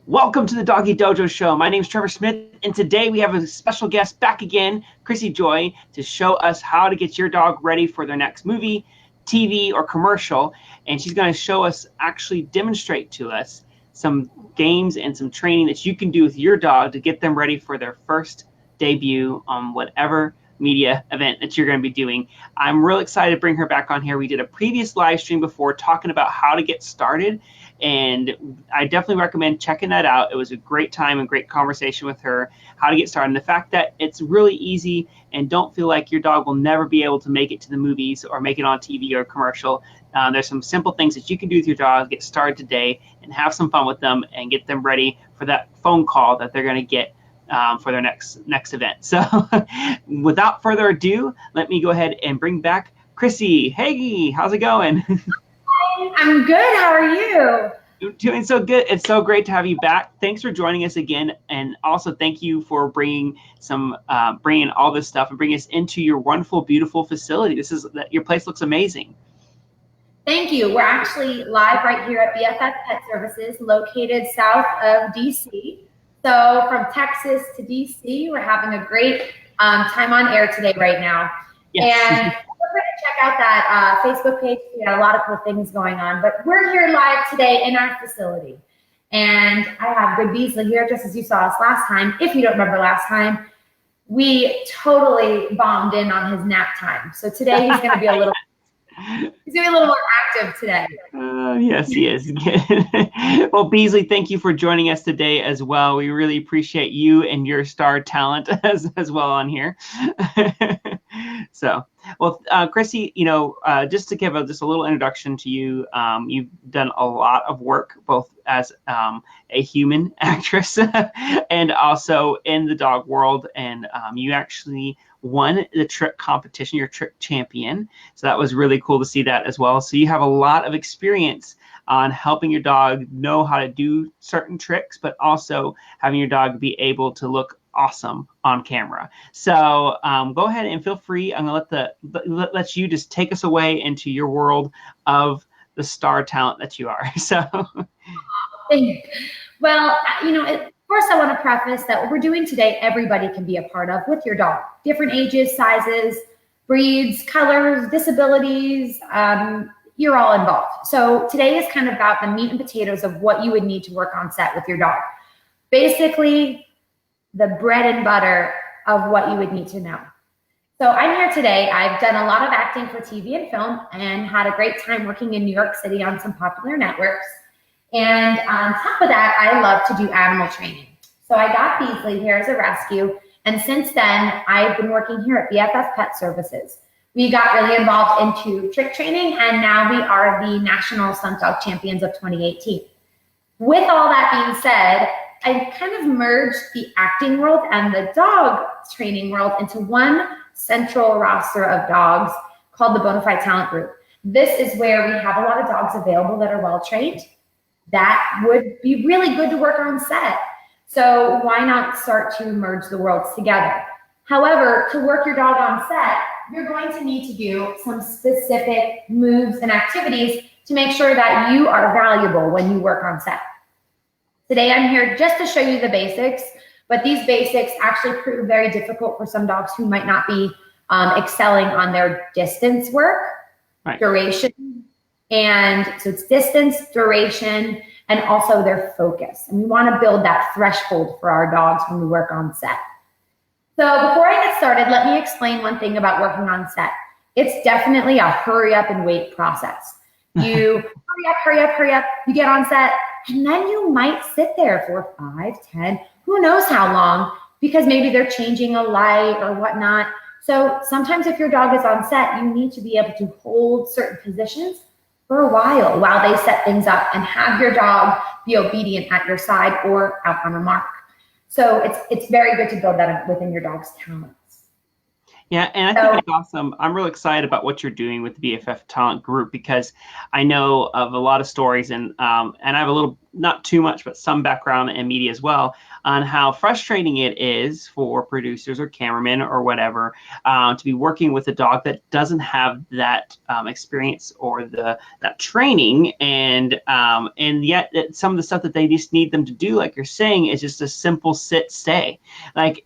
Welcome to the Doggie Dojo Show. My name is Trevor Smith, and today we have a special guest back again, Chrissy Joy, to show us how to get your dog ready for their next movie, TV, or commercial. And she's going to show us, actually demonstrate to us, some games and some training that you can do with your dog to get them ready for their first debut on whatever media event that you're going to be doing. I'm real excited to bring her back on here. We did a previous live stream before talking about how to get started, and I definitely recommend checking that out. It was a great time and great conversation with her, how to get started. And the fact that it's really easy, and don't feel like your dog will never be able to make it to the movies or make it on TV or commercial. There's some simple things that you can do with your dog, get started today, and have some fun with them and get them ready for that phone call that they're going to get for their next event. So without further ado, let me go ahead and bring back Chrissy. Hey, how's it going? I'm good. How are you? Doing so good. It's so great to have you back. Thanks for joining us again, and also thank you for bringing all this stuff and bringing us into your wonderful, beautiful facility. Your place looks amazing. Thank you. We're actually live right here at BFF Pet Services, located south of DC. So from Texas to DC, we're having a great time on air today right now. Yes. And feel free to check out that Facebook page. We got a lot of cool things going on. But we're here live today in our facility. And I have good Beasley here, just as you saw us last time. If you don't remember last time, we totally bombed in on his nap time. So today he's going to be a little... He's going to be a little more active today. Yes, he is. Well, Beasley, thank you for joining us today as well. We really appreciate you and your star talent as well on here. So, well, Chrissy, just to give just a little introduction to you, you've done a lot of work both as a human actress and also in the dog world, and you actually won the trick competition. You're a trick champion, so that was really cool to see that as well. So you have a lot of experience on helping your dog know how to do certain tricks, but also having your dog be able to look awesome on camera. So go ahead and feel free. I'm gonna let you just take us away into your world of the star talent that you are. So, well, first I want to preface that what we're doing today, everybody can be a part of with your dog. Different ages, sizes, breeds, colors, disabilities, you're all involved. So today is kind of about the meat and potatoes of what you would need to work on set with your dog. Basically, the bread and butter of what you would need to know. So I'm here today. I've done a lot of acting for TV and film and had a great time working in New York City on some popular networks. And on top of that, I love to do animal training. So I got Beasley here as a rescue. And since then, I've been working here at BFF Pet Services. We got really involved into trick training, and now we are the National Stunt Dog Champions of 2018. With all that being said, I kind of merged the acting world and the dog training world into one central roster of dogs called the Bonafide Talent Group. This is where we have a lot of dogs available that are well trained. That would be really good to work on set. So why not start to merge the worlds together? However, to work your dog on set, you're going to need to do some specific moves and activities to make sure that you are valuable when you work on set. Today, I'm here just to show you the basics, but these basics actually prove very difficult for some dogs who might not be excelling on their distance work, right, duration. And so it's distance, duration, and also their focus. And we want to build that threshold for our dogs when we work on set. So before I get started, let me explain one thing about working on set. It's definitely a hurry up and wait process. You hurry up, you get on set, and then you might sit there for 5, 10, who knows how long, because maybe they're changing a light or whatnot. So sometimes if your dog is on set, you need to be able to hold certain positions for a while they set things up, and have your dog be obedient at your side or out on a mark. So it's very good to build that within your dog's talents. Yeah, and I think So it's awesome. I'm real excited about what you're doing with the BFF Talent Group because I know of a lot of stories and I have a little, not too much, but some background in media as well on how frustrating it is for producers or cameramen or whatever to be working with a dog that doesn't have that experience or that training, and yet some of the stuff that they just need them to do, like you're saying, is just a simple sit stay,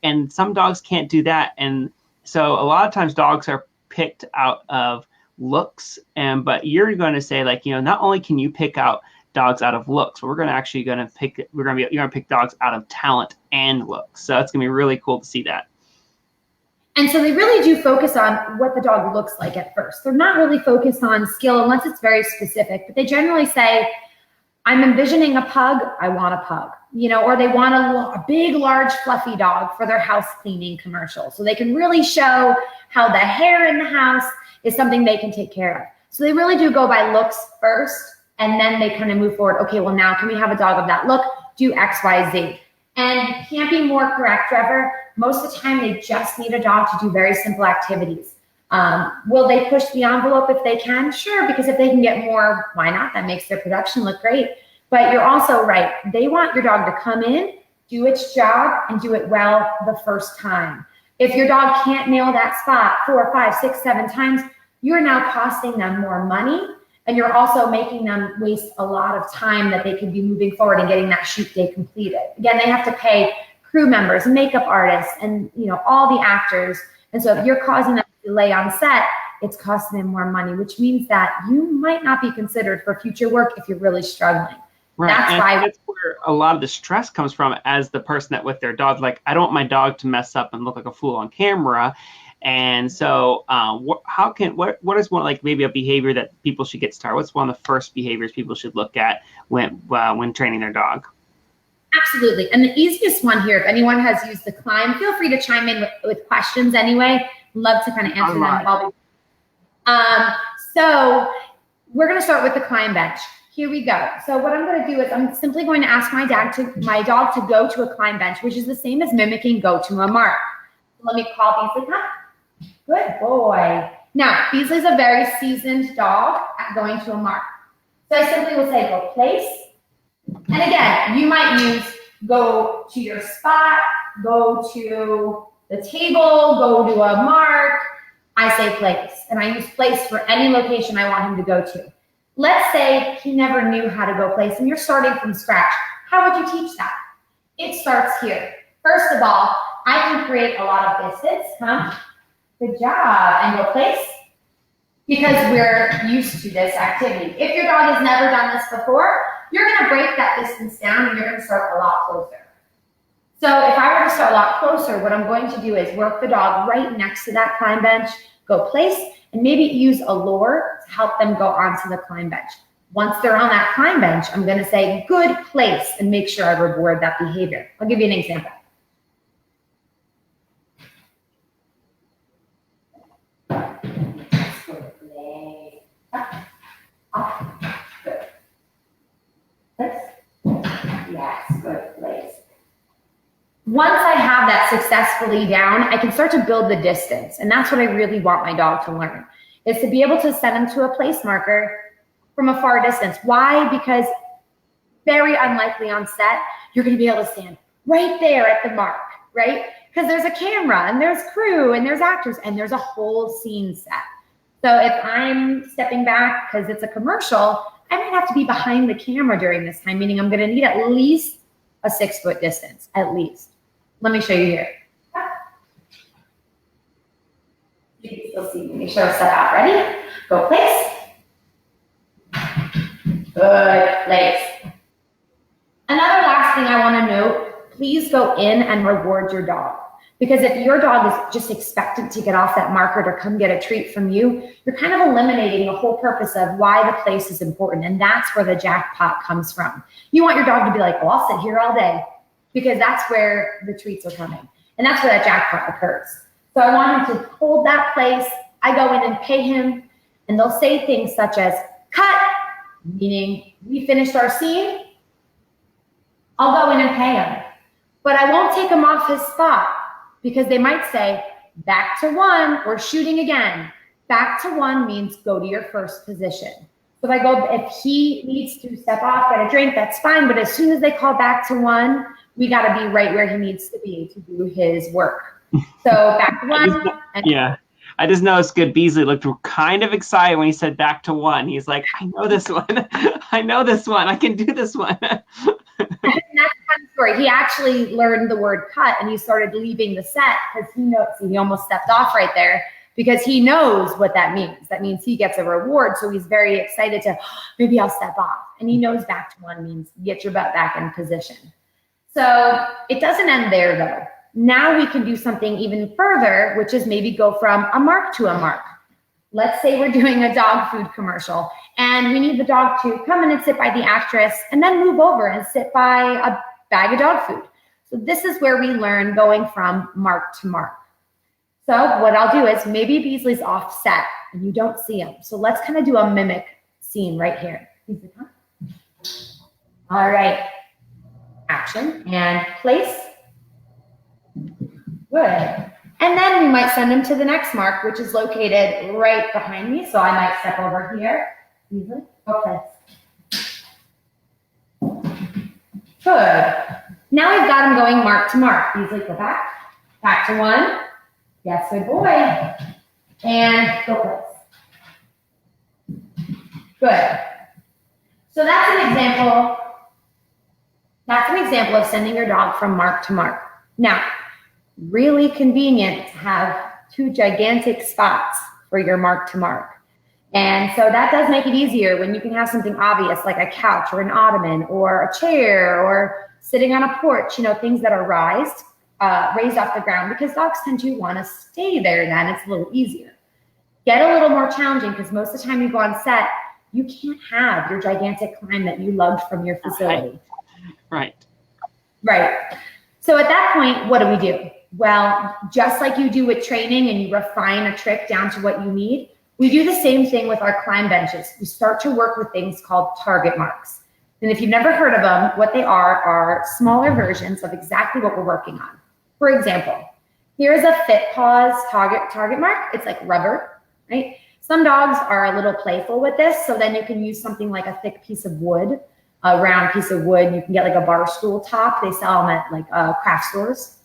and some dogs can't do that. And so a lot of times dogs are picked out of looks, but you're going to say, like, not only can you pick out dogs out of looks, but you're going to pick dogs out of talent and looks. So it's going to be really cool to see that. And so they really do focus on what the dog looks like at first. They're not really focused on skill unless it's very specific, but they generally say, I'm envisioning a pug, I want a pug, or they want a big, large, fluffy dog for their house cleaning commercial. So they can really show how the hair in the house is something they can take care of. So they really do go by looks first, and then they kind of move forward. Okay, well, now can we have a dog of that look? Do X, Y, Z. And you can't be more correct, Trevor. Most of the time, they just need a dog to do very simple activities. Will they push the envelope if they can? Sure, because if they can get more, why not? That makes their production look great. But you're also right. They want your dog to come in, do its job, and do it well the first time. If your dog can't nail that spot 4, 5, 6, 7 times, you're now costing them more money, and you're also making them waste a lot of time that they could be moving forward and getting that shoot day completed. Again, they have to pay crew members, makeup artists, and all the actors. And so if you're causing them to delay on set, it's costing them more money, which means that you might not be considered for future work if you're really struggling. Right. That's where a lot of the stress comes from as the person that with their dog, like, I don't want my dog to mess up and look like a fool on camera. And so what is one, like, maybe a behavior that people should get started? What's one of the first behaviors people should look at when training their dog? Absolutely. And the easiest one here, if anyone has used the climb, feel free to chime in with questions anyway. Love to kind of answer them. So we're going to start with the climb bench. Here we go. So what I'm going to do is I'm simply going to ask my dog to go to a climb bench, which is the same as mimicking go to a mark. Let me call Beasley. Come. Good boy. Now, Beasley's a very seasoned dog at going to a mark. So I simply will say, go place. And again, you might use go to your spot, go to the table, go to a mark. I say place. And I use place for any location I want him to go to. Let's say he never knew how to go place and you're starting from scratch. How would you teach that? It starts here. First of all, I can create a lot of distance. Good job. And go place. Because we're used to this activity. If your dog has never done this before, you're going to break that distance down and you're going to start a lot closer. So if I were to start a lot closer, what I'm going to do is work the dog right next to that climb bench, go place, and maybe use a lure to help them go onto the climb bench. Once they're on that climb bench, I'm going to say, good place, and make sure I reward that behavior. I'll give you an example. Good play. Up. Good. Place. Yes, good place. Once I have that successfully down, I can start to build the distance. And that's what I really want my dog to learn, is to be able to send him to a place marker from a far distance. Why? Because very unlikely on set, you're going to be able to stand right there at the mark, right? Because there's a camera and there's crew and there's actors and there's a whole scene set. So if I'm stepping back because it's a commercial, I might have to be behind the camera during this time, meaning I'm going to need at least a 6-foot distance, at least. Let me show you here. You can still see me. Make sure I'm set out. Ready? Go place. Good place. Another last thing I want to note, please go in and reward your dog. Because if your dog is just expectant to get off that marker to come get a treat from you, you're kind of eliminating the whole purpose of why the place is important. And that's where the jackpot comes from. You want your dog to be like, well, I'll sit here all day, because that's where the treats are coming. And that's where that jackpot occurs. So I want him to hold that place. I go in and pay him, and they'll say things such as, cut, meaning we finished our scene. I'll go in and pay him. But I won't take him off his spot, because they might say, Back to one, or shooting again. Back to one means go to your first position. So if he needs to step off, get a drink, that's fine. But as soon as they call back to one, we got to be right where he needs to be to do his work. So back to one. Yeah. I just noticed good. Beasley looked kind of excited when he said back to one. He's like, I know this one. I know this one. I can do this one. And that's a fun story. He actually learned the word cut and he started leaving the set because he knows, he almost stepped off right there because he knows what that means. That means he gets a reward. So he's very excited to, maybe I'll step off. And he knows back to one means get your butt back in position. So it doesn't end there though. Now we can do something even further, which is maybe go from a mark to a mark. Let's say we're doing a dog food commercial and we need the dog to come in and sit by the actress and then move over and sit by a bag of dog food. So this is where we learn going from mark to mark. So what I'll do is maybe Beasley's offset and you don't see him. So let's kind of do a mimic scene right here. Beasley, come. All right. Action and place. Good. And then we might send him to the next mark, which is located right behind me. So I might step over here. Easily. Okay. Good. Now we've got him going mark to mark. Beasley, go back. Back to one. Yes, good boy. And go place. Good. So that's an example. That's an example of sending your dog from mark to mark. Now, really convenient to have two gigantic spots for your mark to mark. And so that does make it easier when you can have something obvious like a couch or an ottoman or a chair or sitting on a porch, you know, things that are raised off the ground because dogs tend to want to stay there then. It's a little easier. Get a little more challenging because most of the time you go on set, you can't have your gigantic climb that you lugged from your facility. Right. So at that point, what do? Well, just like you do with training and you refine a trick down to what you need, we do the same thing with our climb benches. We start to work with things called target marks. And if you've never heard of them, what they are smaller versions of exactly what we're working on. For example, here's a fit paws target mark. It's like rubber, right? Some dogs are a little playful with this. So then you can use something like a thick piece of wood, a round piece of wood. You can get like a bar stool top. They sell them at like craft stores.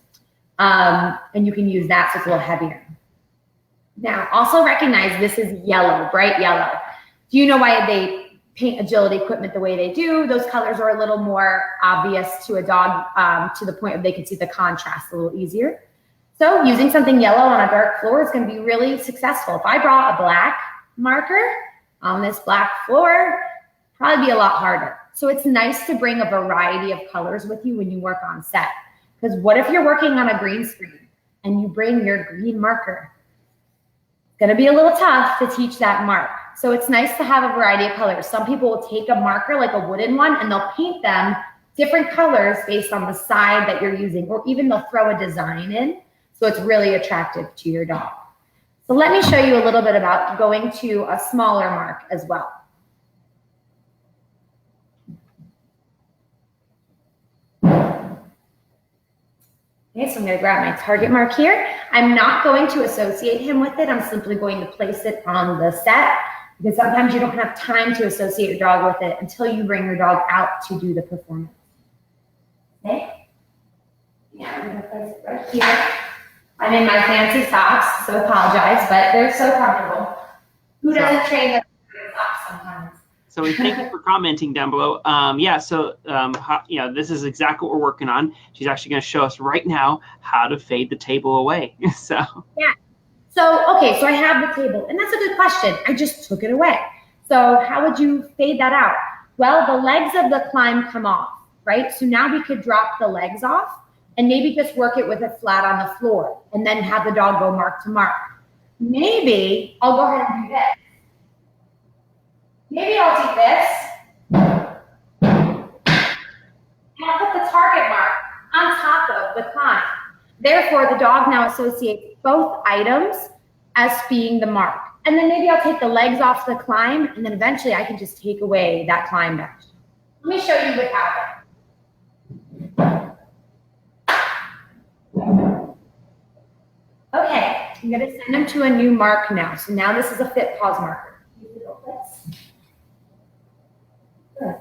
And you can use that so it's a little heavier. Now, also recognize this is yellow, bright yellow. Do you know why they paint agility equipment the way they do? Those colors are a little more obvious to a dog to the point where they can see the contrast a little easier. So using something yellow on a dark floor is going to be really successful. If I brought a black marker on this black floor, probably be a lot harder. So it's nice to bring a variety of colors with you when you work on set. Because what if you're working on a green screen and you bring your green marker? It's going to be a little tough to teach that mark. So it's nice to have a variety of colors. Some people will take a marker, like a wooden one, and they'll paint them different colors based on the side that you're using, or even they'll throw a design in. So it's really attractive to your dog. So let me show you a little bit about going to a smaller mark as well. Okay, so I'm going to grab my target mark here. I'm not going to associate him with it. I'm simply going to place it on the set because sometimes you don't have time to associate your dog with it until you bring your dog out to do the performance. Okay? Yeah, I'm going to place it right here. I'm in my fancy socks, so apologize, but they're so comfortable. Who doesn't train with socks sometimes? So we thank you for commenting down below. This is exactly what we're working on. She's actually going to show us right now how to fade the table away. Yeah. So I have the table, and that's a good question. I just took it away. So how would you fade that out? Well, the legs of the climb come off, right? So now we could drop the legs off and maybe just work it with it flat on the floor and then have the dog go mark to mark. Maybe I'll go ahead and do this. Maybe I'll take this and I'll put the target mark on top of the climb. Therefore, the dog now associates both items as being the mark. And then maybe I'll take the legs off the climb and then eventually I can just take away that climb bench. Let me show you without it. Okay, I'm going to send him to a new mark now. So now this is a fit paws marker. Good.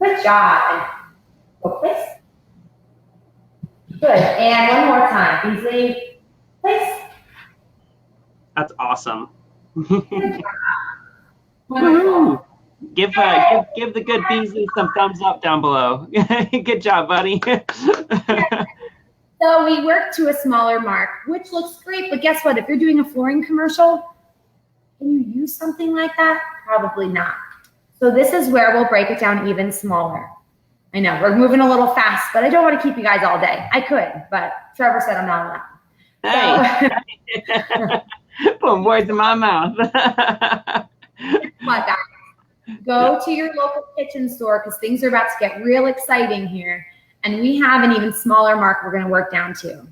Good job. Go place. Good. And one more time. Beasley, place. That's awesome. Good job. Wonderful. Give the good Beasley some thumbs up down below. Good job, buddy. So we work to a smaller mark, which looks great, but guess what? If you're doing a flooring commercial, can you use something like that? Probably not. So this is where we'll break it down even smaller. I know, we're moving a little fast, but I don't want to keep you guys all day. I could, but Trevor said I'm not allowed. Hey, putting words in my mouth. Come on, guys. Go to your local kitchen store because things are about to get real exciting here. And we have an even smaller mark we're going to work down to.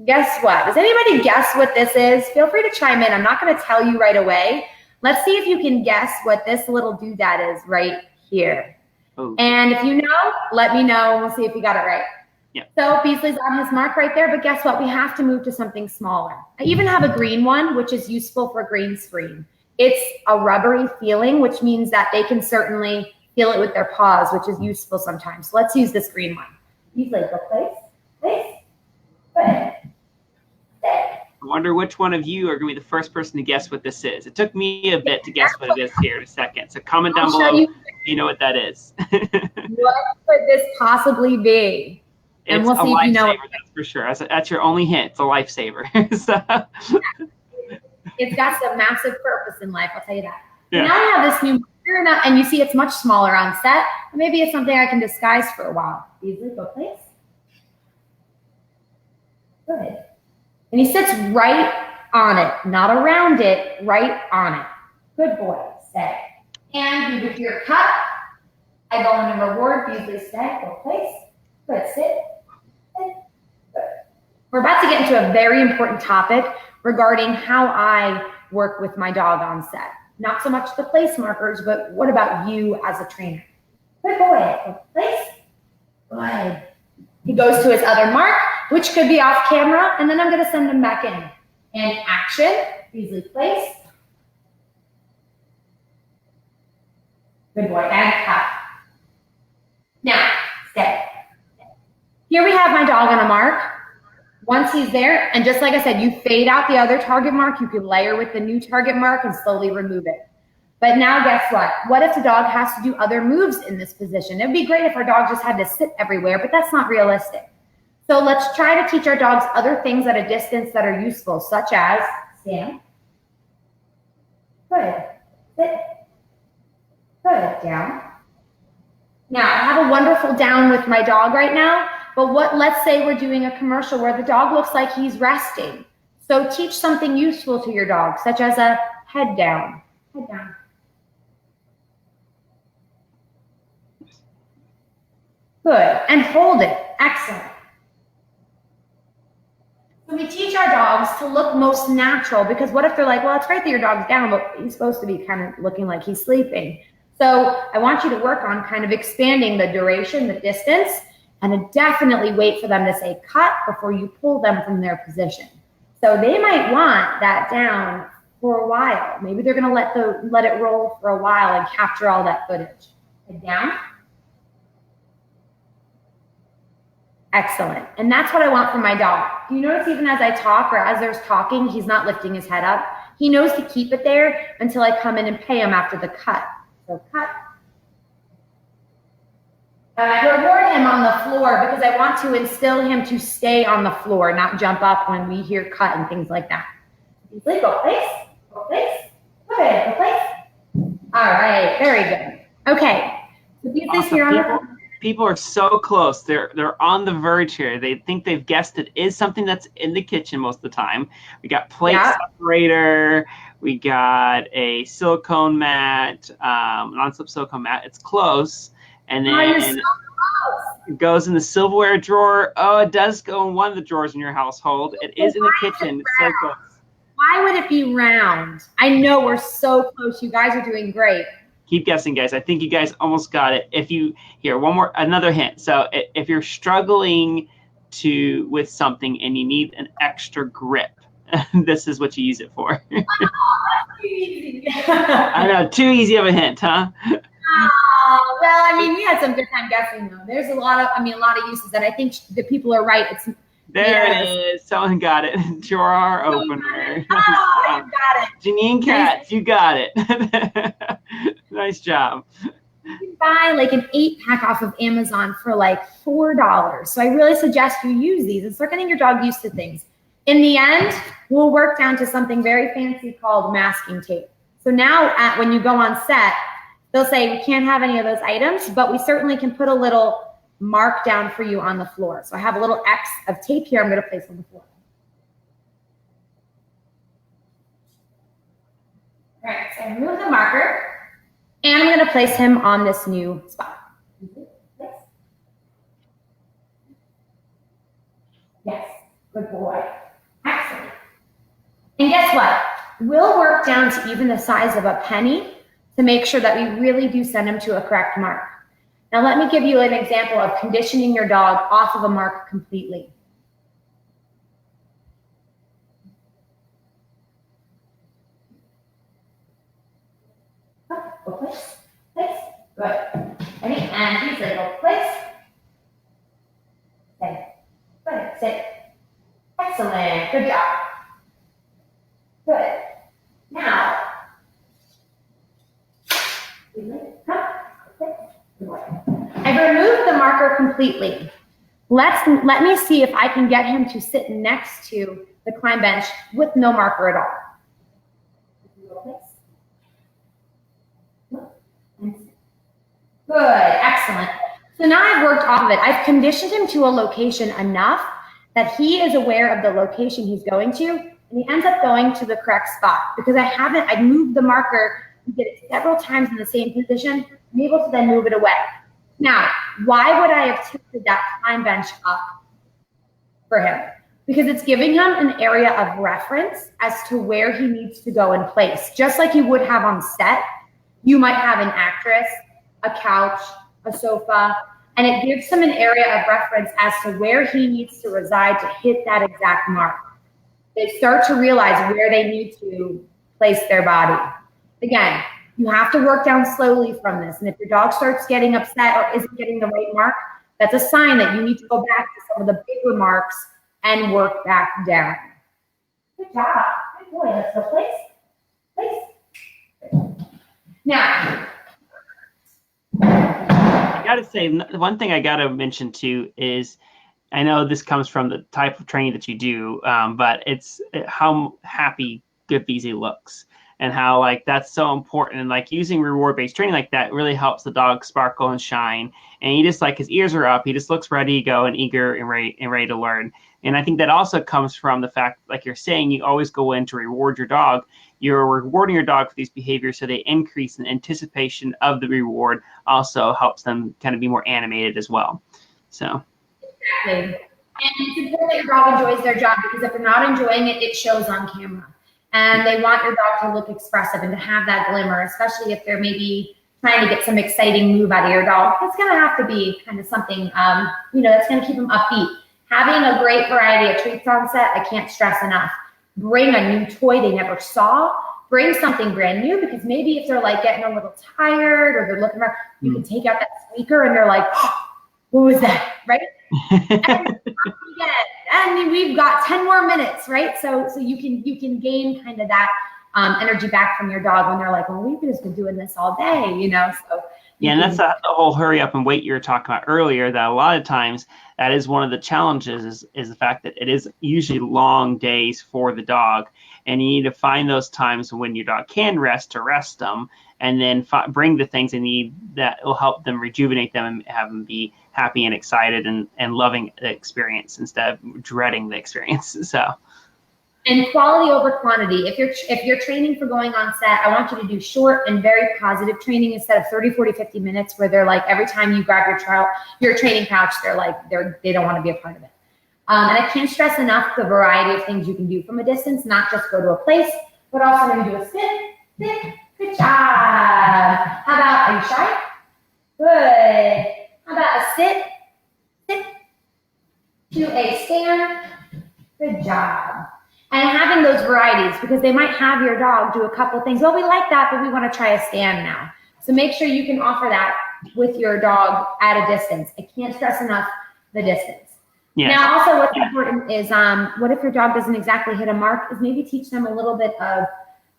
Guess what? Does anybody guess what this is? Feel free to chime in. I'm not going to tell you right away. Let's see if you can guess what this little doodad is right here. Oh. And if you know, let me know and we'll see if you got it right. Yeah. So Beasley's on his mark right there, but guess what? We have to move to something smaller. I even have a green one, which is useful for green screen. It's a rubbery feeling, which means that they can certainly feel it with their paws, which is useful sometimes. So let's use this green one. Beasley, go place. Good. I wonder which one of you are going to be the first person to guess what this is. It took me a bit to guess what it is here in a second. So comment down below if you know what that is. What could this possibly be? And we'll see if you know it. That's for sure. That's your only hint. It's a lifesaver. It's got some massive purpose in life, I'll tell you that. Yeah. Now I have this new marker, and you see it's much smaller on set. Maybe it's something I can disguise for a while. Beasley, go place. Good. And he sits right on it, not around it, right on it. Good boy, stay. And you do your cut. I go in and reward. Beasley, stay, go place. Good, sit. Good. We're about to get into a very important topic regarding how I work with my dog on set. Not so much the place markers, but what about you as a trainer? Good boy, go place. Good. He goes to his other mark, which could be off camera, and then I'm going to send him back in. And action, Beasley place. Good boy, and cut. Now, stay. Here we have my dog on a mark. Once he's there, and just like I said, you fade out the other target mark, you can layer with the new target mark and slowly remove it. But now guess what? What if the dog has to do other moves in this position? It'd be great if our dog just had to sit everywhere, but that's not realistic. So let's try to teach our dogs other things at a distance that are useful, such as stand. Good. Sit. Good. Down. Now, I have a wonderful down with my dog right now, but let's say we're doing a commercial where the dog looks like he's resting. So teach something useful to your dog, such as a head down. Head down. Good. And hold it. Excellent. So we teach our dogs to look most natural, because what if they're like, well, it's great that your dog's down, but he's supposed to be kind of looking like he's sleeping. So I want you to work on kind of expanding the duration, the distance, and definitely wait for them to say cut before you pull them from their position. So they might want that down for a while. Maybe they're going to let it roll for a while and capture all that footage. Head down. Excellent. And that's what I want from my dog. Do you notice even as I talk or as there's talking, he's not lifting his head up? He knows to keep it there until I come in and pay him after the cut. So cut. I reward him on the floor because I want to instill him to stay on the floor, not jump up when we hear cut and things like that. Beasley, go place. Go place. Good. Go place. All right. Very good. Okay. So Beasley's awesome. Here on the People are so close. They're on the verge here. They think they've guessed it is something that's in the kitchen most of the time. We got plate separator. We got a silicone mat, non-slip silicone mat. It's close. And then it goes in the silverware drawer. Oh, it does go in one of the drawers in your household. It is in the kitchen. It's so close. Why would it be round? I know we're so close. You guys are doing great. Keep guessing, guys. I think you guys almost got it. Another hint. So if you're struggling with something and you need an extra grip, This is what you use it for. Too easy. I know, too easy of a hint, huh? Oh, well, I mean, we had some good time guessing though. There's a lot of uses that I think the people are right. It's There it is. Someone got it. Drawer opener. Oh, you got it. Janine Katz, you got it. Nice job. You can buy like an 8-pack off of Amazon for like $4. So I really suggest you use these and start getting your dog used to things. In the end, we'll work down to something very fancy called masking tape. So now when you go on set, they'll say we can't have any of those items, but we certainly can put a little mark down for you on the floor. So I have a little X of tape here I'm going to place on the floor. All right, so I remove the marker, and I'm going to place him on this new spot. Yes, good boy. Excellent. And guess what? We'll work down to even the size of a penny to make sure that we really do send him to a correct mark. Now let me give you an example of conditioning your dog off of a mark completely. Go place, place, good. Ready? And he's gonna go place. Sit, good, sit. Excellent, good job. Good. Now, I've removed the marker completely. Let me see if I can get him to sit next to the climb bench with no marker at all. Good, excellent. So now I've worked off of it. I've conditioned him to a location enough that he is aware of the location he's going to, and he ends up going to the correct spot because I moved the marker. He did it several times in the same position. I'm able to then move it away. Now, why would I have tilted that climb bench up for him? Because it's giving him an area of reference as to where he needs to go in place. Just like you would have on set, you might have an actress, a couch, a sofa, and it gives him an area of reference as to where he needs to reside to hit that exact mark. They start to realize where they need to place their body. Again, you have to work down slowly from this. And if your dog starts getting upset or isn't getting the right mark, that's a sign that you need to go back to some of the bigger marks and work back down. Good job. Good boy. Let's go place. Place. Now, I gotta say, one thing I gotta mention too is, I know this comes from the type of training that you do, but it's how happy Good Beezy looks. And how like that's so important, and like using reward-based training like that really helps the dog sparkle and shine. And he just like his ears are up, he just looks ready to go and eager and ready to learn. And I think that also comes from the fact, like you're saying, you always go in to reward your dog. You're rewarding your dog for these behaviors, so they increase in anticipation of the reward. Also helps them kind of be more animated as well. So exactly. And it's important that your dog enjoys their job, because if they're not enjoying it, it shows on camera. And they want your dog to look expressive and to have that glimmer, especially if they're maybe trying to get some exciting move out of your dog. It's going to have to be kind of something, that's going to keep them upbeat. Having a great variety of treats on set, I can't stress enough. Bring a new toy they never saw. Bring something brand new, because maybe if they're like getting a little tired or they're looking around, you can take out that squeaker and they're like, oh, what was that, right? And we've got 10 more minutes, right? So you can gain kind of that energy back from your dog when they're like, well, we've just been doing this all day, So yeah, and that's the whole hurry up and wait you were talking about earlier. That a lot of times that is one of the challenges is the fact that it is usually long days for the dog, and you need to find those times when your dog can rest to rest them, and then bring the things they need that will help them rejuvenate them and have them be happy and excited and loving the experience instead of dreading the experience. So, and quality over quantity. If you're training for going on set, I want you to do short and very positive training instead of 30, 40, 50 minutes where they're like, every time you grab your training couch, they're like, they don't want to be a part of it. And I can't stress enough the variety of things you can do from a distance, not just go to a place, but also maybe do a sit. Good job. How about, are you shy? Good. How about a sit to a stand? Good job. And having those varieties, because they might have your dog do a couple things. Well, we like that, but we want to try a stand now. So make sure you can offer that with your dog at a distance. I can't stress enough the distance. Yes. Now, also what's important is what if your dog doesn't exactly hit a mark, is maybe teach them a little bit of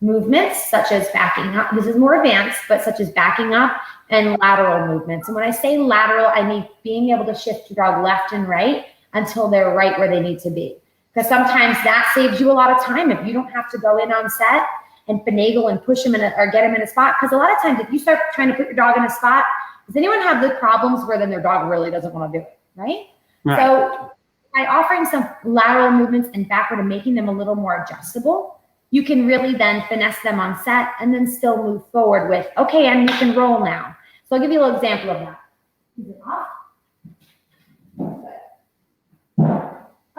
movements, such as backing up. This is more advanced, but such as backing up and lateral movements. And when I say lateral, I mean being able to shift your dog left and right until they're right where they need to be. Because sometimes that saves you a lot of time if you don't have to go in on set and finagle and push them or get them in a spot. Because a lot of times if you start trying to put your dog in a spot, does anyone have the problems where then their dog really doesn't want to do it, right? So by offering some lateral movements and backward and making them a little more adjustable, you can really then finesse them on set and then still move forward with, okay, and you can roll now. So I'll give you a little example of that.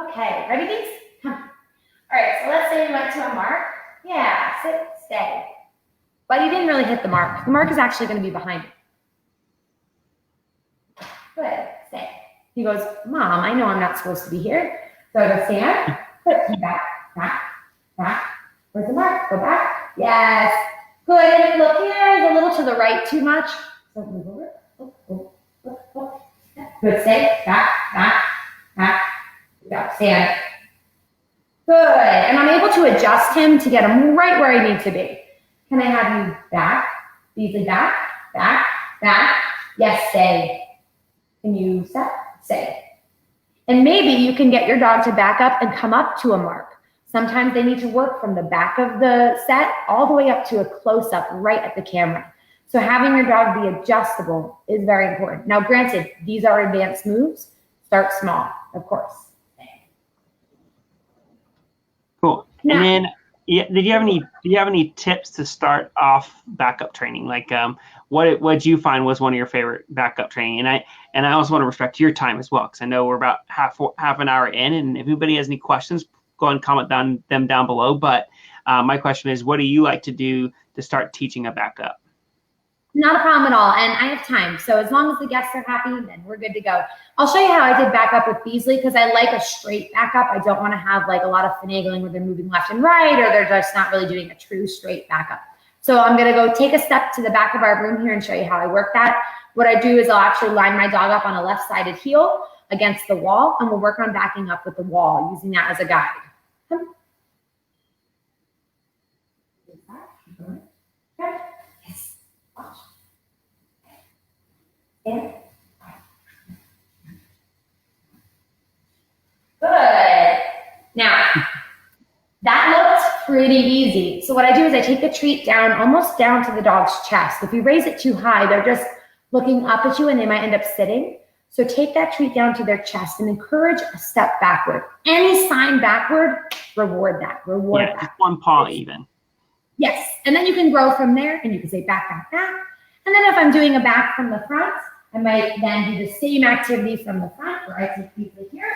Okay, ready, Beans? Come. All right, so let's say we went to a mark. Yeah, sit, stay. But he didn't really hit the mark. The mark is actually going to be behind him. Good, stay. He goes, Mom, I know I'm not supposed to be here. So I go stand, put back, back, back. Where's the mark? Go back. Yes. Good. And look here, he's a little to the right too much. So move over. Good, stay. Back, back, back. Good, stand. Good. And I'm able to adjust him to get him right where I need to be. Can I have you back? Easily back, back, back. Yes, stay. Can you step? Stay. And maybe you can get your dog to back up and come up to a mark. Sometimes they need to work from the back of the set all the way up to a close-up right at the camera. So having your dog be adjustable is very important. Now, granted, these are advanced moves. Start small, of course. Cool. Now, and then, do you have any tips to start off backup training? Like, what did you find was one of your favorite backup training? And I also want to respect your time as well, because I know we're about half an hour in, and if anybody has any questions, go ahead and comment them down below. But my question is, what do you like to do to start teaching a backup? Not a problem at all, and I have time. So as long as the guests are happy, then we're good to go. I'll show you how I did backup with Beasley, because I like a straight backup. I don't want to have like a lot of finagling where they're moving left and right, or they're just not really doing a true straight backup. So I'm going to go take a step to the back of our room here and show you how I work that. What I do is I'll actually line my dog up on a left-sided heel against the wall, and we'll work on backing up with the wall, using that as a guide. Yes. Watch. And good. Now, that looked pretty easy. So what I do is I take the treat down, almost down to the dog's chest. If you raise it too high, they're just looking up at you and they might end up sitting. So take that treat down to their chest and encourage a step backward. Any sign backward, reward that. Reward that. Just one paw even. Yes. And then you can grow from there and you can say back, back, back. And then if I'm doing a back from the front, I might then do the same activity from the front where I take Beasley here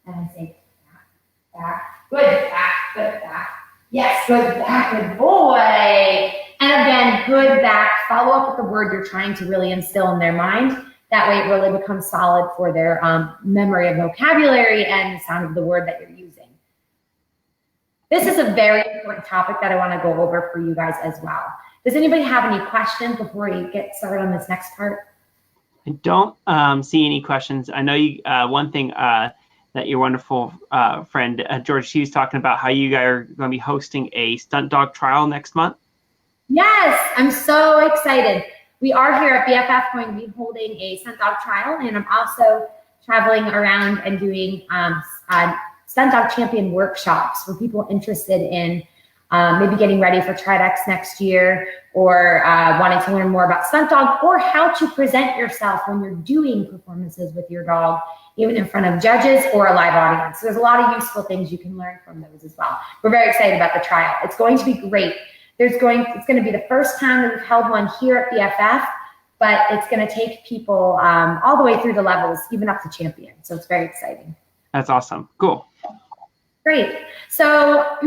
and I say back, back, good back, good back. Yes, good back, good boy. And again, good back. Follow up with the word you're trying to really instill in their mind. That way it really becomes solid for their memory of vocabulary and the sound of the word that you're using. This is a very important topic that I want to go over for you guys as well. Does anybody have any questions before we get started on this next part? I don't see any questions. I know you. One thing that your wonderful friend George, she was talking about how you guys are going to be hosting a stunt dog trial next month. Yes, I'm so excited. We are here at BFF going to be holding a stunt dog trial, and I'm also traveling around and doing stunt dog champion workshops for people interested in maybe getting ready for TriDex next year, or wanting to learn more about stunt dog, or how to present yourself when you're doing performances with your dog, even in front of judges or a live audience. So there's a lot of useful things you can learn from those as well. We're very excited about the trial. It's going to be great. It's going to be the first time that we've held one here at BFF, but it's going to take people all the way through the levels, even up to champion. So it's very exciting. That's awesome. Cool. Great. So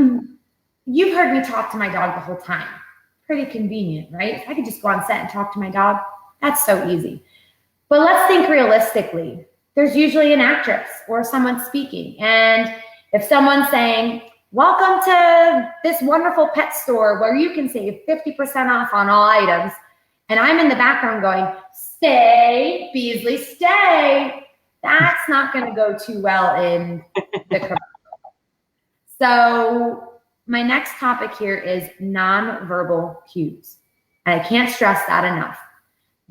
you've heard me talk to my dog the whole time. Pretty convenient, right? I could just go on set and talk to my dog. That's so easy. But let's think realistically. There's usually an actress or someone speaking. And if someone's saying, welcome to this wonderful pet store where you can save 50% off on all items. And I'm in the background going, stay, Beasley, stay. That's not going to go too well in the commercial. So my next topic here is nonverbal cues. And I can't stress that enough.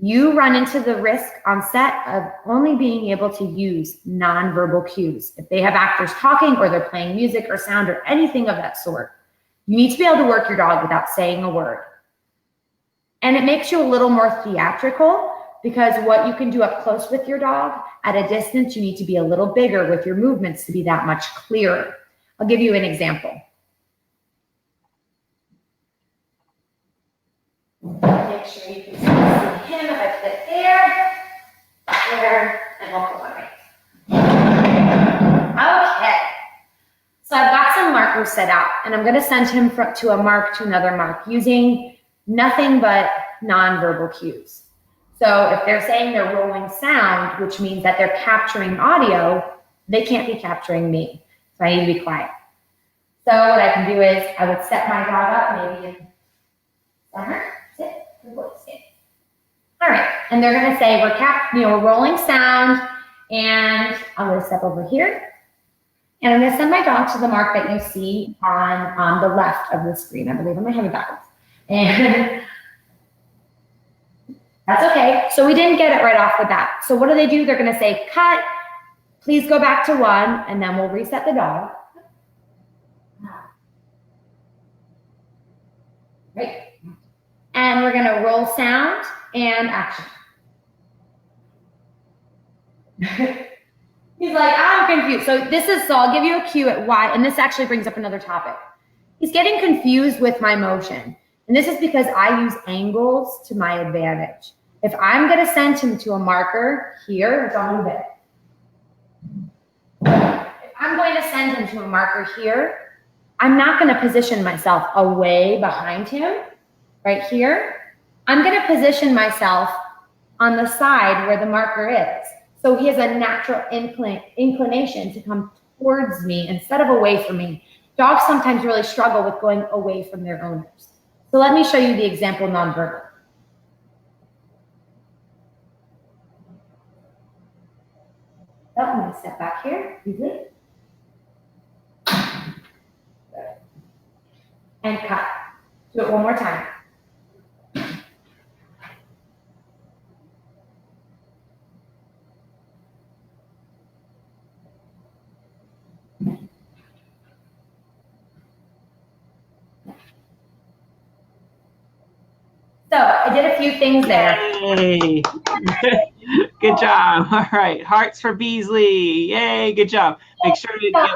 You run into the risk on set of only being able to use nonverbal cues. If they have actors talking or they're playing music or sound or anything of that sort, you need to be able to work your dog without saying a word. And it makes you a little more theatrical because what you can do up close with your dog, at a distance, you need to be a little bigger with your movements to be that much clearer. I'll give you an example. Make sure you can see him if I put it there, and we'll go on. Okay. So I've got some markers set out, and I'm going to send him to a mark to another mark using nothing but nonverbal cues. So if they're saying they're rolling sound, which means that they're capturing audio, they can't be capturing me. So I need to be quiet. So what I can do is I would set my dog up maybe in summer. Sit. Good boy, sit. All right. And they're going to say we're rolling sound, and I'm going to step over here. And I'm going to send my dog to the mark that you see on the left of the screen. I believe I'm going to have it backwards. And that's okay. So we didn't get it right off the bat. So what do? They're going to say, cut, please go back to 1, and then we'll reset the dog. Right. And we're going to roll sound and action. He's like, I'm confused. So I'll give you a cue at why, and this actually brings up another topic. He's getting confused with my motion. And this is because I use angles to my advantage. If I'm going to send him to a marker here, it's on a bit. If I'm going to send him to a marker here, I'm not going to position myself away behind him, right here. I'm going to position myself on the side where the marker is. So he has a natural inclination to come towards me instead of away from me. Dogs sometimes really struggle with going away from their owners. So let me show you the example nonverbal. So I'm going to step back here, easily. And cut. Do it one more time. So I did a few things there. Yay. Good job. All right. Hearts for Beasley. Yay. Good job. Make sure to get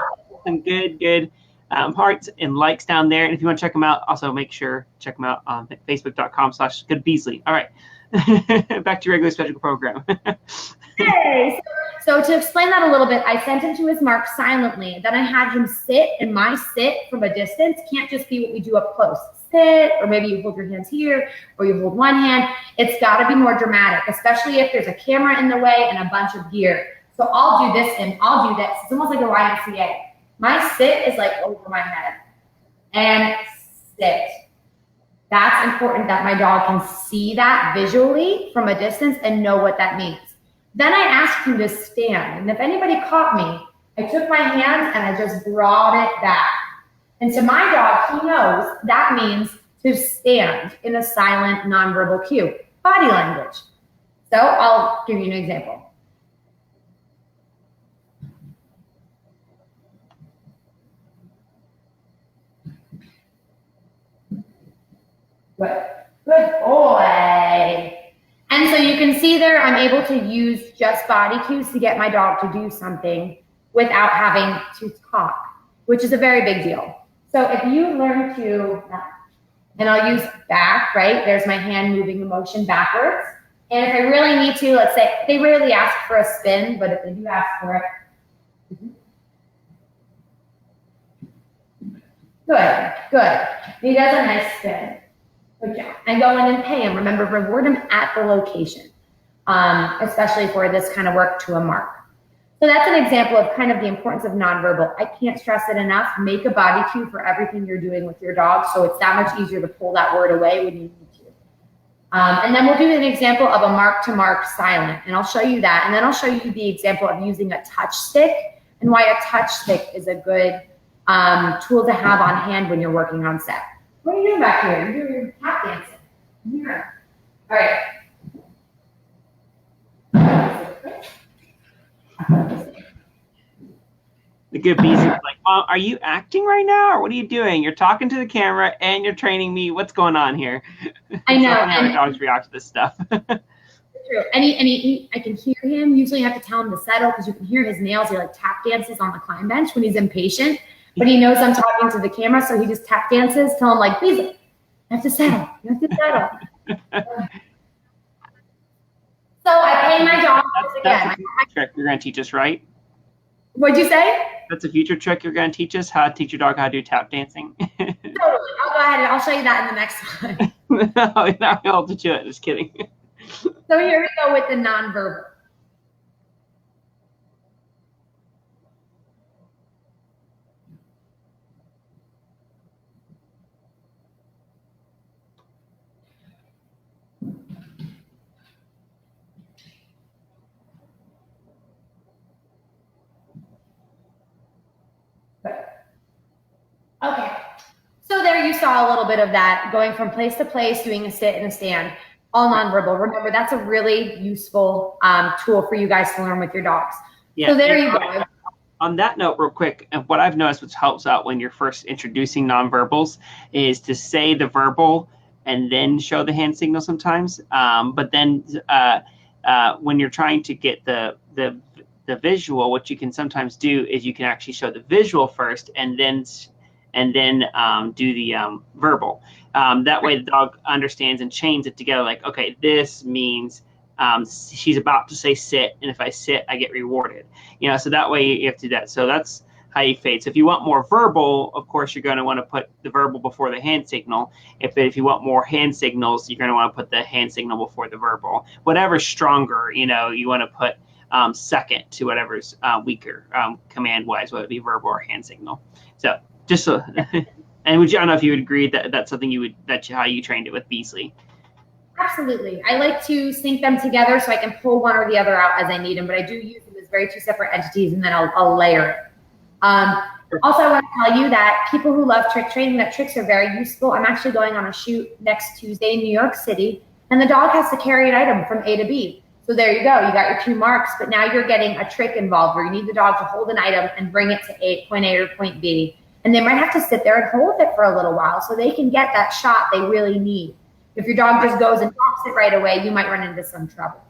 some good hearts and likes down there. And if you want to check them out, also make sure check them out on facebook.com/goodbeasley. All right. Back to your regular schedule program. Hey, so to explain that a little bit, I sent him to his mark silently. Then I had him sit, and my sit from a distance can't just be what we do up close. Sit, or maybe you hold your hands here, or you hold one hand. It's got to be more dramatic, especially if there's a camera in the way and a bunch of gear. So I'll do this and I'll do this. It's almost like a YMCA. My sit is like over my head. And sit. That's important that my dog can see that visually from a distance and know what that means. Then I asked him to stand. And if anybody caught me, I took my hands and I just brought it back. And to my dog, he knows that means to stand in a silent, nonverbal cue, body language. So I'll give you an example. Good boy. And so you can see there, I'm able to use just body cues to get my dog to do something without having to talk, which is a very big deal. So if you learn to, and I'll use back, right? There's my hand moving the motion backwards. And if I really need to, let's say, they rarely ask for a spin, but if they do ask for it. Good. He does a nice spin. Good job. And go in and pay him. Remember, reward him at the location, especially for this kind of work to a mark. So that's an example of kind of the importance of nonverbal. I can't stress it enough. Make a body cue for everything you're doing with your dog, so it's that much easier to pull that word away when you need to. And then we'll do an example of a mark-to-mark silent, and I'll show you that. And then I'll show you the example of using a touch stick and why a touch stick is a good tool to have on hand when you're working on set. What are you doing back here? You're doing tap dancing. Here. All right. The good bees are like, Mom, are you acting right now, or what are you doing? You're talking to the camera and you're training me. What's going on here? I know. So how dogs react to this stuff. True. I can hear him. Usually I have to tell him to settle because you can hear his nails. He like tap dances on the climb bench when he's impatient, but he knows I'm talking to the camera, so he just tap dances. Tell him like, please, you have to settle. You have to settle. So I pay my dog again. That's a trick you're going to teach us, right? What'd you say? That's a future trick you're going to teach us, how to teach your dog how to do tap dancing. Totally. I'll go ahead and I'll show you that in the next one. No, not able to do it. Just kidding. So here we go with the nonverbal. Okay, so there you saw a little bit of that, going from place to place, doing a sit and a stand, all nonverbal. Remember, that's a really useful tool for you guys to learn with your dogs. Yeah, so there you go. On that note, real quick, and what I've noticed which helps out when you're first introducing nonverbals is to say the verbal and then show the hand signal sometimes. But then when you're trying to get the visual, what you can sometimes do is you can actually show the visual first and then do the verbal. That way the dog understands and chains it together like, okay, this means she's about to say sit, and if I sit, I get rewarded. So that way you have to do that. So that's how you fade. So if you want more verbal, of course, you're going to want to put the verbal before the hand signal. If you want more hand signals, you're going to want to put the hand signal before the verbal. Whatever's stronger, you want to put second to whatever's weaker command-wise, whether it be verbal or hand signal. So just so, and I don't know if you would agree that that's something that's how you trained it with Beasley. Absolutely. I like to sync them together so I can pull one or the other out as I need them, but I do use them as very two separate entities, and then I'll layer it. Also, I want to tell you that people who love trick training, that tricks are very useful. I'm actually going on a shoot next Tuesday in New York City, and the dog has to carry an item from A to B. So there you go. You got your 2 marks, but now you're getting a trick involved where you need the dog to hold an item and bring it to point A or point B. And they might have to sit there and hold it for a little while so they can get that shot they really need. If your dog just goes and drops it right away, you might run into some trouble.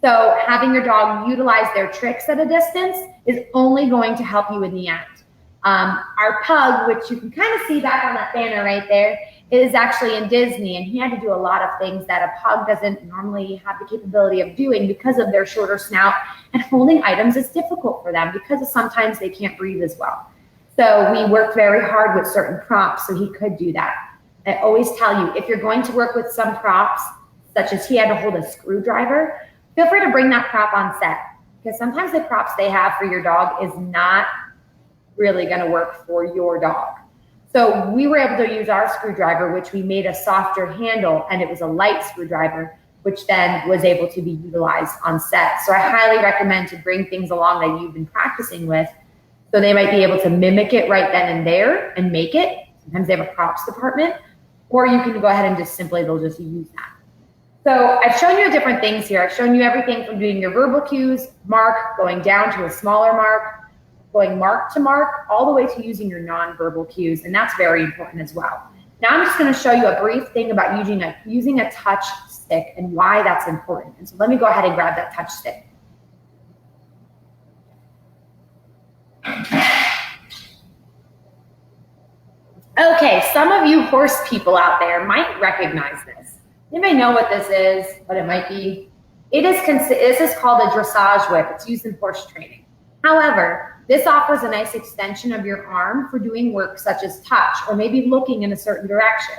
So having your dog utilize their tricks at a distance is only going to help you in the end. Our pug, which you can kind of see back on that banner right there, is actually in Disney, and he had to do a lot of things that a pug doesn't normally have the capability of doing because of their shorter snout, and holding items is difficult for them because sometimes they can't breathe as well. So we worked very hard with certain props so he could do that. I always tell you, if you're going to work with some props, such as he had to hold a screwdriver, feel free to bring that prop on set, because sometimes the props they have for your dog is not really going to work for your dog. So we were able to use our screwdriver, which we made a softer handle, and it was a light screwdriver, which then was able to be utilized on set. So I highly recommend to bring things along that you've been practicing with, so they might be able to mimic it right then and there and make it. Sometimes they have a props department, or you can go ahead and they'll just use that. So I've shown you different things here. I've shown you everything from doing your verbal cues, mark, going down to a smaller mark, going mark to mark, all the way to using your nonverbal cues, and that's very important as well. Now I'm just going to show you a brief thing about using a touch stick and why that's important. And so let me go ahead and grab that touch stick. Okay, some of you horse people out there might recognize this. You may know what this is, but it might be. This is called a dressage whip. It's used in horse training. However, this offers a nice extension of your arm for doing work such as touch or maybe looking in a certain direction.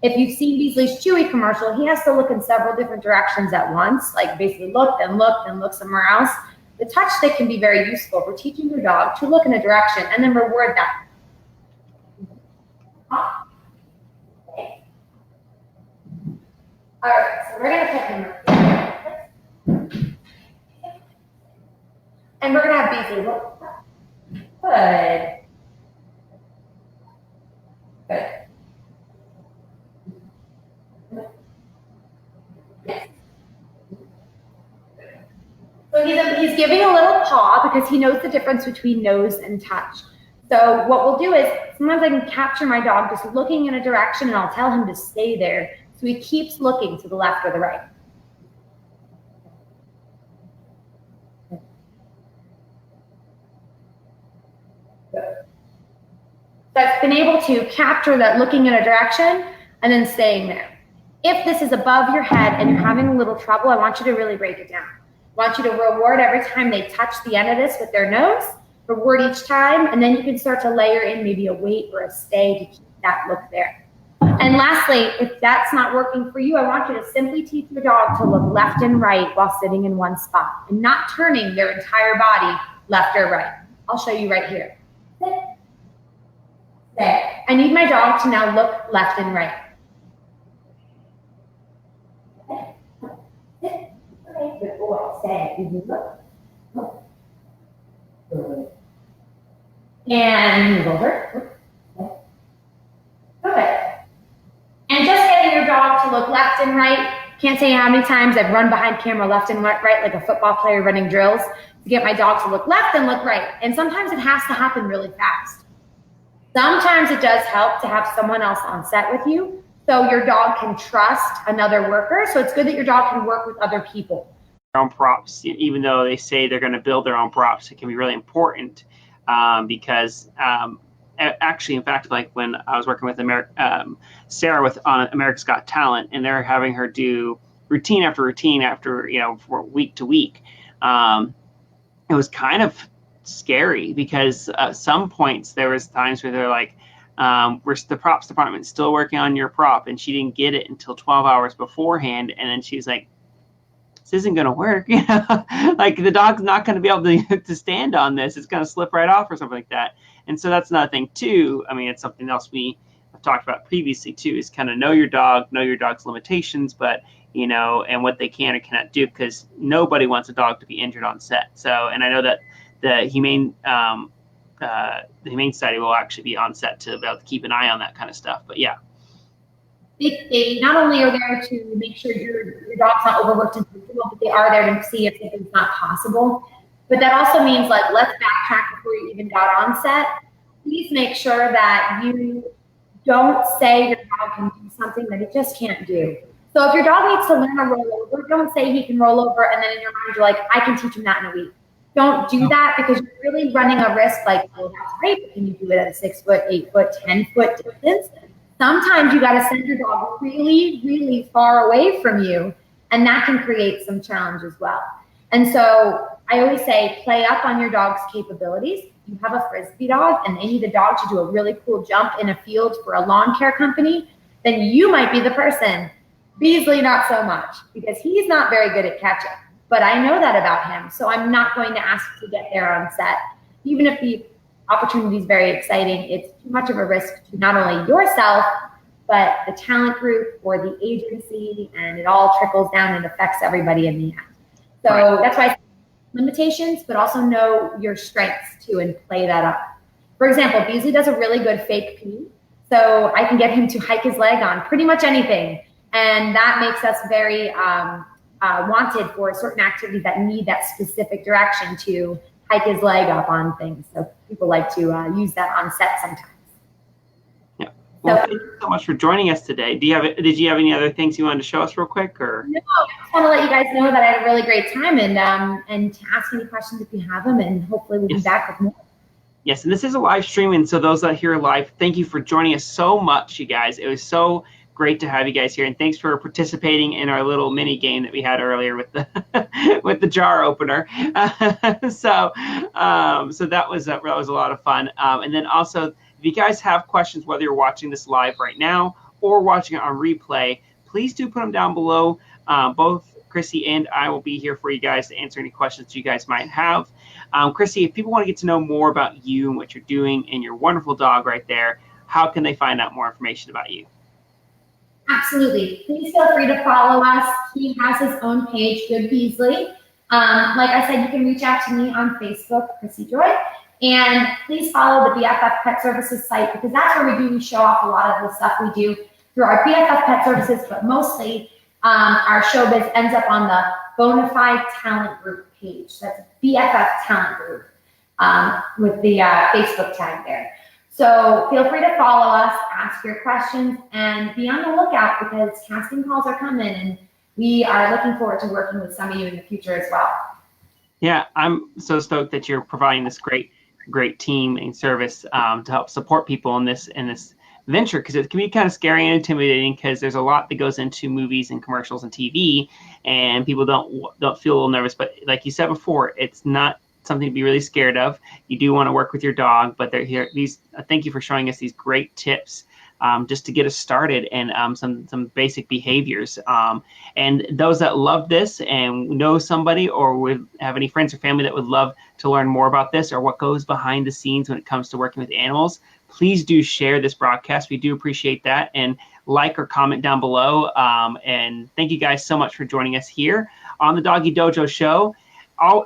If you've seen Beasley's Chewy commercial, he has to look in several different directions at once, like basically look, then look somewhere else. The touch stick can be very useful for teaching your dog to look in a direction and then reward that. Okay. All right, so we're going to put him here. And we're going to have Beasley look. Good. Good. Yes. So he's giving a little paw because he knows the difference between nose and touch. So what we'll do is sometimes I can capture my dog just looking in a direction and I'll tell him to stay there. So he keeps looking to the left or the right. So I've been able to capture that looking in a direction and then staying there. If this is above your head and you're having a little trouble, I want you to really break it down. I want you to reward every time they touch the end of this with their nose, reward each time, and then you can start to layer in maybe a wait or a stay to keep that look there. And lastly, if that's not working for you, I want you to simply teach your dog to look left and right while sitting in one spot and not turning their entire body left or right. I'll show you right here. Sit. Stay. I need my dog to now look left and right. Sit. Okay, good boy. Stay. Look. Good. And move over. Good. And just getting your dog to look left and right. Can't say how many times I've run behind camera left and right like a football player running drills to get my dog to look left and look right. And sometimes it has to happen really fast. Sometimes it does help to have someone else on set with you so your dog can trust another worker. So it's good that your dog can work with other people. Their own props, even though they say they're going to build their own props, it can be really important because actually, in fact, like when I was working with Sarah on America's Got Talent, and they're having her do routine after routine after, for week to week, it was kind of scary because at some points there was times where they're like, where's the props department still working on your prop? And she didn't get it until 12 hours beforehand. And then she's like, this isn't going to work. Like the dog's not going to be able to stand on this. It's going to slip right off or something like that. And so that's another thing too. I mean, it's something else we have talked about previously too, is kind of know your dog's limitations, but and what they can or cannot do, because nobody wants a dog to be injured on set. So, and I know that the Humane Society will actually be on set to be able to keep an eye on that kind of stuff. But yeah. They not only are there to make sure your dog's not overworked and comfortable, but they are there to see if it's not possible. But that also means, like, let's backtrack before you even got on set. Please make sure that you don't say your dog can do something that it just can't do. So if your dog needs to learn to roll over, don't say he can roll over and then in your mind you're like, I can teach him that in a week. Don't do that, because you're really running a risk like, oh, that's great, but can you do it at a 6 foot, 8 foot, 10 foot distance? Sometimes you got to send your dog really, really far away from you, and that can create some challenge as well. And so I always say, play up on your dog's capabilities. You have a Frisbee dog and they need a dog to do a really cool jump in a field for a lawn care company, then you might be the person. Beasley, not so much, because he's not very good at catching. But I know that about him, so I'm not going to ask to get there on set. Even if the opportunity is very exciting, it's too much of a risk to not only yourself, but the talent group or the agency, and it all trickles down and affects everybody in the end. So right. That's why I say limitations, but also know your strengths too and play that up. For example, Beasley does a really good fake pee, so I can get him to hike his leg on pretty much anything. And that makes us very wanted for certain activities that need that specific direction to hike his leg up on things. So people like to use that on set sometimes. Yeah. Well, thank you so much for joining us today. Did you have any other things you wanted to show us real quick? Or no, I just want to let you guys know that I had a really great time, and to ask any questions if you have them, and hopefully we'll be back with more. Yes, and this is a live stream, and so those that are here live, thank you for joining us so much, you guys. It was so great to have you guys here, and thanks for participating in our little mini game that we had earlier with the with the jar opener. So that was a lot of fun. And then also, if you guys have questions, whether you're watching this live right now or watching it on replay, please do put them down below, both Chrissy and I will be here for you guys to answer any questions you guys might have. Chrissy, if people want to get to know more about you and what you're doing and your wonderful dog right there, how can they find out more information about you? Absolutely. Please feel free to follow us. He has his own page, Good Beasley. Like I said, you can reach out to me on Facebook, Chrissy Joy. And please follow the BFF Pet Services site, because that's where we show off a lot of the stuff we do through our BFF Pet Services, but mostly our showbiz ends up on the Bonafide Talent Group page. That's BFF Talent Group with the Facebook tag there. So feel free to follow us, ask your questions, and be on the lookout, because casting calls are coming, and we are looking forward to working with some of you in the future as well. Yeah, I'm so stoked that you're providing this great team and service to help support people in this venture, because it can be kind of scary and intimidating, because there's a lot that goes into movies and commercials and TV, and people don't feel a little nervous. But like you said before, it's not something to be really scared of. You do want to work with your dog, but they're here. Thank you for showing us these great tips just to get us started, and some basic behaviors. And those that love this and know somebody or would have any friends or family that would love to learn more about this or what goes behind the scenes when it comes to working with animals, please do share this broadcast. We do appreciate that, and like or comment down below. And thank you guys so much for joining us here on the Doggie Dojo show.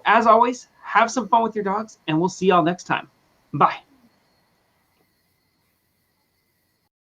As always, have some fun with your dogs, and we'll see y'all next time. Bye.